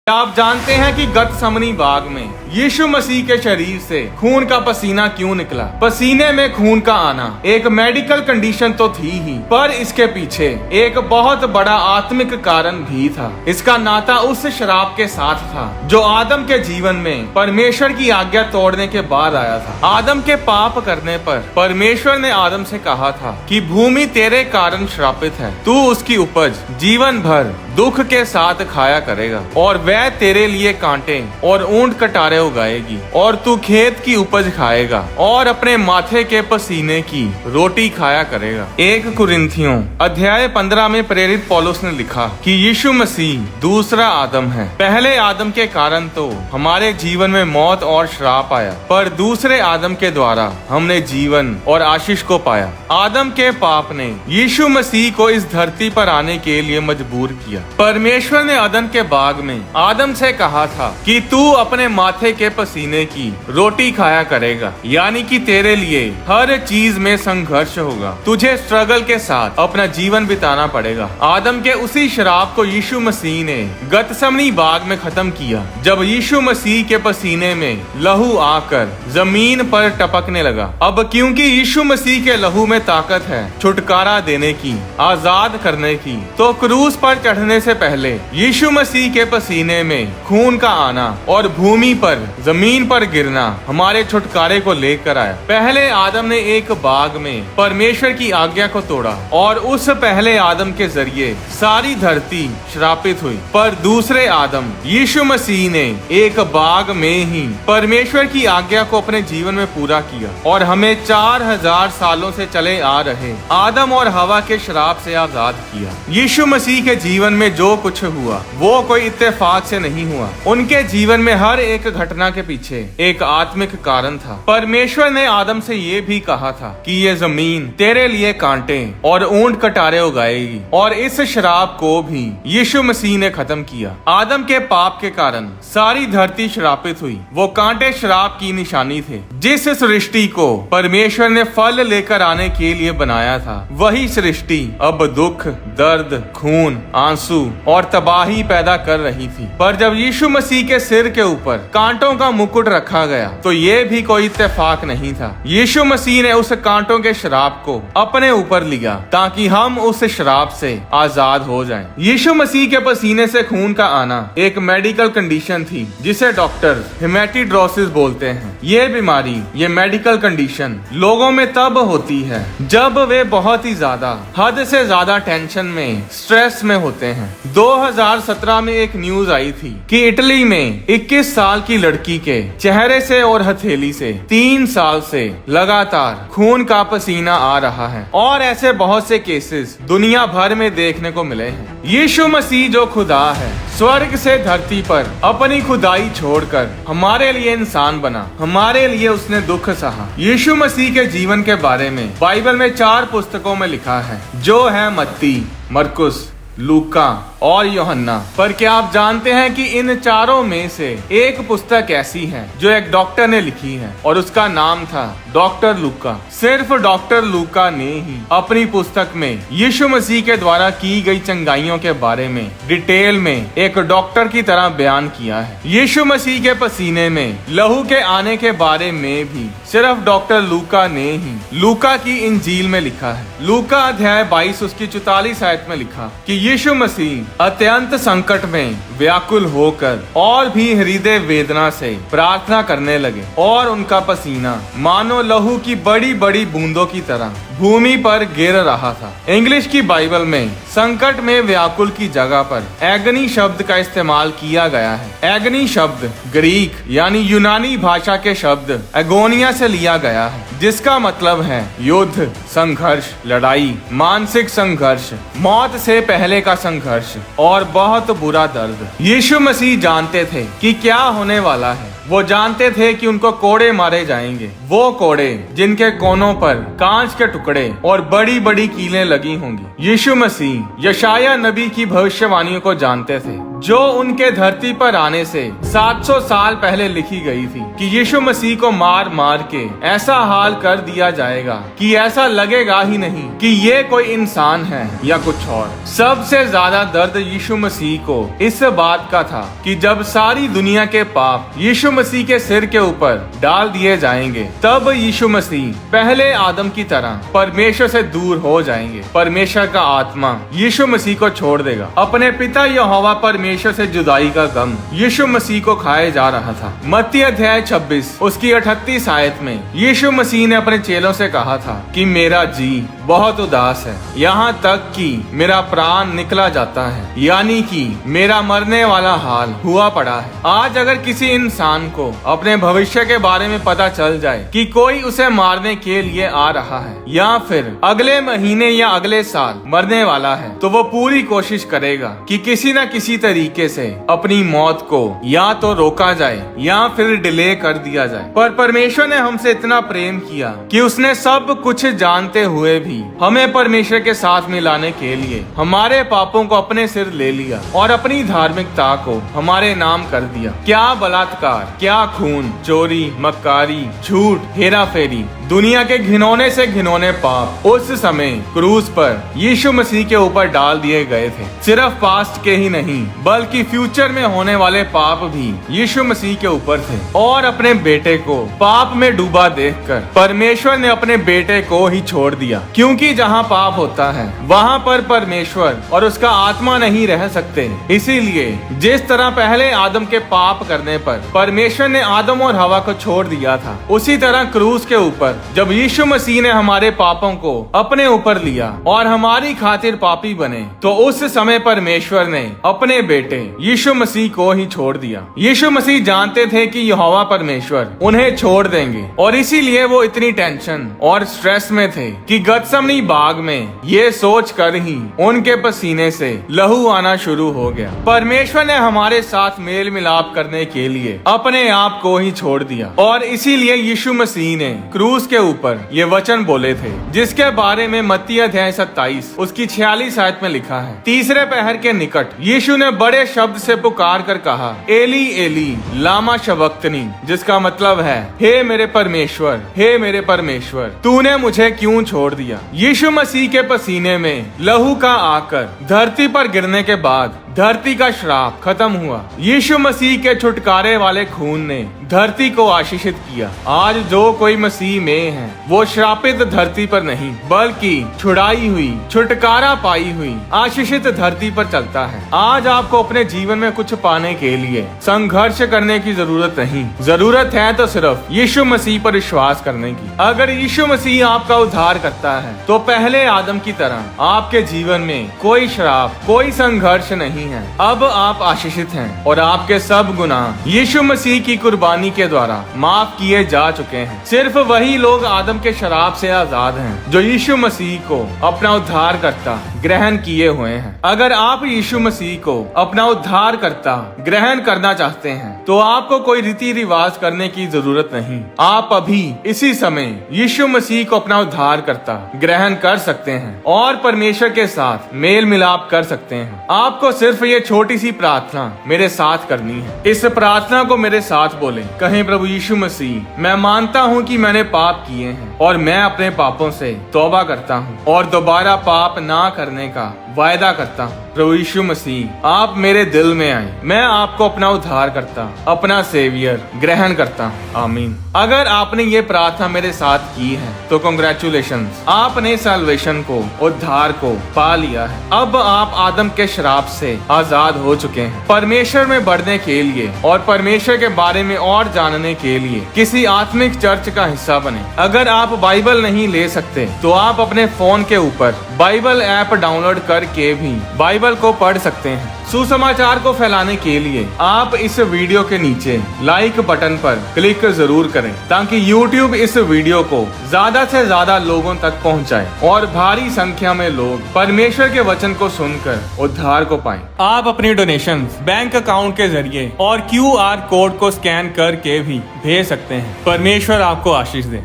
आप जानते हैं कि गतसमनी बाग में यीशु मसीह के शरीर से खून का पसीना क्यों निकला? पसीने में खून का आना एक मेडिकल कंडीशन तो थी ही, पर इसके पीछे एक बहुत बड़ा आत्मिक कारण भी था। इसका नाता उस शराब के साथ था जो आदम के जीवन में परमेश्वर की आज्ञा तोड़ने के बाद आया था। आदम के पाप करने पर परमेश्वर ने आदम से कहा था कि भूमि तेरे कारण श्रापित है, तू उसकी उपज जीवन भर दुख के साथ खाया करेगा और वह तेरे लिए कांटे और ऊंट कटारे उगाएगी और तू खेत की उपज खाएगा और अपने माथे के पसीने की रोटी खाया करेगा। 1 कुरिन्थियों अध्याय 15 में प्रेरित पौलुस ने लिखा कि यीशु मसीह दूसरा आदम है। पहले आदम के कारण तो हमारे जीवन में मौत और श्राप आया, पर दूसरे आदम के द्वारा हमने जीवन और आशीष को पाया। आदम के पाप ने यीशु मसीह को इस धरती पर आने के लिए मजबूर किया। परमेश्वर ने अदन के बाग में आदम से कहा था कि तू अपने माथे के पसीने की रोटी खाया करेगा, यानी कि तेरे लिए हर चीज में संघर्ष होगा, तुझे स्ट्रगल के साथ अपना जीवन बिताना पड़ेगा। आदम के उसी शराब को यीशु मसीह ने गतसमनी बाग में खत्म किया, जब यीशु मसीह के पसीने में लहू आकर जमीन पर टपकने लगा। अब क्योंकि यीशु मसीह के लहू में ताकत है छुटकारा देने की, आजाद करने की, तो क्रूस पर चढ़ने से पहले यीशु मसीह के पसीने में खून का आना और भूमि पर जमीन पर गिरना हमारे छुटकारे को लेकर आया। पहले आदम ने एक बाग में परमेश्वर की आज्ञा को तोड़ा और उस पहले आदम के जरिए सारी धरती श्रापित हुई, पर दूसरे आदम यीशु मसीह ने एक बाग में ही परमेश्वर की आज्ञा को अपने जीवन में पूरा किया और हमें 4000 सालों से चले आ रहे आदम और हवा के श्राप से आजाद किया। यीशु मसीह के जीवन में जो कुछ हुआ वो कोई इत्तेफाक से नहीं हुआ। उनके जीवन में हर एक घटना के पीछे एक आत्मिक कारण था। परमेश्वर ने आदम से ये भी कहा था कि ये जमीन तेरे लिए कांटे और ऊंट कटारे उगाएगी, और इस शराब को भी यीशु मसीह ने खत्म किया। आदम के पाप के कारण सारी धरती श्रापित हुई। वो कांटे श्राप की निशानी थे। जिस सृष्टि को परमेश्वर ने फल लेकर आने के लिए बनाया था, वही सृष्टि अब दुख, दर्द, खून, आंसू और तबाही पैदा कर रही थी। पर जब यीशु मसीह के सिर के ऊपर कांटों का मुकुट रखा गया तो ये भी कोई इत्तेफाक नहीं था। यीशु मसीह ने उस कांटों के श्राप को अपने ऊपर लिया ताकि हम उस श्राप से आजाद हो जाएं। यीशु मसीह के पसीने से खून का आना एक मेडिकल कंडीशन थी जिसे डॉक्टर हेमेटोइड्रोसिस बोलते हैं। ये बीमारी, ये मेडिकल कंडीशन लोगों में तब होती है जब वे बहुत ही ज्यादा, हद से ज्यादा टेंशन में, स्ट्रेस में होते हैं। 2017 में एक न्यूज आई थी कि इटली में 21 साल की लड़की के चेहरे से और हथेली से 3 साल से लगातार खून का पसीना आ रहा है, और ऐसे बहुत से केसेस दुनिया भर में देखने को मिले हैं। यीशु मसीह जो खुदा है, स्वर्ग से धरती पर अपनी खुदाई छोड़कर हमारे लिए इंसान बना, हमारे लिए उसने दुख सहा। यीशु मसीह के जीवन के बारे में बाइबल में 4 पुस्तकों में लिखा है, जो है मत्ती, मरकुस, लूका और यूहन्ना। पर क्या आप जानते हैं कि इन चारों में से एक पुस्तक ऐसी है जो एक डॉक्टर ने लिखी है, और उसका नाम था डॉक्टर लूका। सिर्फ डॉक्टर लूका ने ही अपनी पुस्तक में यीशु मसीह के द्वारा की गई चंगाइयों के बारे में डिटेल में एक डॉक्टर की तरह बयान किया है। यीशु मसीह के पसीने में लहू के आने के बारे में भी सिर्फ डॉक्टर लूका ने ही लूका की इंजील में लिखा है। लूका अध्याय 22 उसकी 44 आयत में लिखा कि यीशु मसीह अत्यंत संकट में व्याकुल होकर और भी हृदय वेदना से प्रार्थना करने लगे, और उनका पसीना मानो लहू की बड़ी बड़ी बूंदों की तरह भूमि पर गिर रहा था। इंग्लिश की बाइबल में संकट में व्याकुल की जगह पर एगनी शब्द का इस्तेमाल किया गया है। एगनी शब्द ग्रीक यानी यूनानी भाषा के शब्द एगोनिया से लिया गया है, जिसका मतलब है युद्ध, संघर्ष, लड़ाई, मानसिक संघर्ष, मौत से पहले का संघर्ष और बहुत बुरा दर्द। यीशु मसीह जानते थे कि क्या होने वाला है। वो जानते थे कि उनको कोड़े मारे जाएंगे, वो कोड़े जिनके कोनों पर कांच के टुकड़े और बड़ी बड़ी कीलें लगी होंगी। यीशु मसीह यशाया नबी की भविष्यवाणियों को जानते थे। जो उनके धरती पर आने से 700 साल पहले लिखी गई थी कि यीशु मसीह को मार मार के ऐसा हाल कर दिया जाएगा कि ऐसा लगेगा ही नहीं कि ये कोई इंसान है या कुछ और। सबसे ज्यादा दर्द यीशु मसीह को इस बात का था कि जब सारी दुनिया के पाप यीशु मसीह के सिर के ऊपर डाल दिए जाएंगे, तब यीशु मसीह पहले आदम की तरह परमेश्वर से दूर हो जाएंगे। परमेश्वर का आत्मा यीशु मसीह को छोड़ देगा। अपने पिता यहोवा परमेश्वर से जुदाई का गम यीशु मसीह को खाए जा रहा था। मत्ती अध्याय 26 उसकी 38 आयत में यीशु मसीह ने अपने चेलों से कहा था कि मेरा जी बहुत उदास है, यहाँ तक कि मेरा प्राण निकला जाता है, यानी कि मेरा मरने वाला हाल हुआ पड़ा है। आज अगर किसी इंसान को अपने भविष्य के बारे में पता चल जाए कि कोई उसे मारने के लिए आ रहा है या फिर अगले महीने या अगले साल मरने वाला है, तो वो पूरी कोशिश करेगा कि किसी न किसी तरीके से अपनी मौत को या तो रोका जाए या फिर डिले कर दिया जाए। पर परमेश्वर ने हमसे इतना प्रेम किया कि उसने सब कुछ जानते हुए भी हमें परमेश्वर के साथ मिलाने के लिए हमारे पापों को अपने सिर ले लिया और अपनी धार्मिकता को हमारे नाम कर दिया। क्या बलात्कार, क्या खून, चोरी, मक्कारी, झूठ, हेरा फेरी, दुनिया के घिनौने से घिनौने पाप उस समय क्रूस पर यीशु मसीह के ऊपर डाल दिए गए थे। सिर्फ पास्ट के ही नहीं बल्कि फ्यूचर में होने वाले पाप भी यीशु मसीह के ऊपर थे। और अपने बेटे को पाप में डूबा देखकर परमेश्वर ने अपने बेटे को ही छोड़ दिया, क्योंकि जहाँ पाप होता है वहाँ पर परमेश्वर और उसका आत्मा नहीं रह सकते। इसीलिए जिस तरह पहले आदम के पाप करने पर परमेश्वर ने आदम और हवा को छोड़ दिया था, उसी तरह क्रूस के ऊपर जब यीशु मसीह ने हमारे पापों को अपने ऊपर लिया और हमारी खातिर पापी बने, तो उस समय परमेश्वर ने अपने बेटे यीशु मसीह को ही छोड़ दिया। यीशु मसीह जानते थे कि यहोवा परमेश्वर उन्हें छोड़ देंगे और इसीलिए वो इतनी टेंशन और स्ट्रेस में थे कि गतसमनी बाग में ये सोच कर ही उनके पसीने से लहू आना शुरू हो गया। परमेश्वर ने हमारे साथ मेल मिलाप करने के लिए अपने आप को ही छोड़ दिया और इसीलिए यीशु मसीह ने क्रूस के ऊपर ये वचन बोले थे, जिसके बारे में मत्ती अध्याय 27 उसकी 46 आयत में लिखा है। तीसरे पहर के निकट यीशु ने बड़े शब्द से पुकार कर कहा, एली एली लामा शबक्तनी, जिसका मतलब है, हे मेरे परमेश्वर, हे मेरे परमेश्वर, तूने मुझे क्यों छोड़ दिया। यीशु मसीह के पसीने में लहू का आकर धरती पर गिरने के बाद धरती का श्राप खत्म हुआ। यीशु मसीह के छुटकारे वाले खून ने धरती को आशीषित किया। आज जो कोई मसीह में है वो श्रापित धरती पर नहीं बल्कि छुड़ाई हुई, छुटकारा पाई हुई आशीषित धरती पर चलता है। आज आपको अपने जीवन में कुछ पाने के लिए संघर्ष करने की जरूरत नहीं, जरूरत है तो सिर्फ यीशु मसीह पर विश्वास करने की। अगर यीशु मसीह आपका उद्धार करता है तो पहले आदम की तरह आपके जीवन में कोई श्राप, कोई संघर्ष नहीं है। अब आप आशीषित हैं और आपके सब गुनाह यीशु मसीह की कुर्बानी के द्वारा माफ किए जा चुके हैं। सिर्फ वही लोग आदम के शराब से आजाद हैं जो यीशु मसीह को अपना उद्धार करता ग्रहण किए हुए हैं। अगर आप यीशु मसीह को अपना उद्धार करता ग्रहण करना चाहते हैं तो आपको कोई रीति रिवाज करने की जरूरत नहीं। आप अभी इसी समय यीशु मसीह को अपना उद्धार करता ग्रहण कर सकते हैं और परमेश्वर के साथ मेल मिलाप कर सकते हैं। आपको सिर्फ ये छोटी सी प्रार्थना मेरे साथ करनी है। इस प्रार्थना को मेरे साथ बोलें। कहें, प्रभु यीशु मसीह, मैं मानता हूँ कि मैंने पाप किए हैं और मैं अपने पापों से तौबा करता हूँ और दोबारा पाप ना करने का वायदा करता हूँ। प्रभु यीशु मसीह, आप मेरे दिल में आए, मैं आपको अपना उद्धार करता, अपना सेवियर ग्रहण करता हूँ। आमीन। अगर आपने ये प्रार्थना मेरे साथ की है तो कांग्रेचुलेशंस, आपने सैल्वेशन को, उद्धार को पा लिया है। अब आप आदम के श्राप से आजाद हो चुके हैं। परमेश्वर में बढ़ने के लिए और परमेश्वर के बारे में और जानने के लिए किसी आत्मिक चर्च का हिस्सा बने। अगर आप बाइबल नहीं ले सकते तो आप अपने फोन के ऊपर बाइबल ऐप डाउनलोड करके भी बाइबल को पढ़ सकते हैं। सुसमाचार को फैलाने के लिए आप इस वीडियो के नीचे लाइक बटन पर क्लिक जरूर करें ताकि YouTube इस वीडियो को ज्यादा से ज्यादा लोगों तक पहुंचाए और भारी संख्या में लोग परमेश्वर के वचन को सुनकर उद्धार को पाएं। आप अपनी डोनेशंस बैंक अकाउंट के जरिए और QR कोड को स्कैन करके भी भेज सकते हैं। परमेश्वर आपको आशीष दे।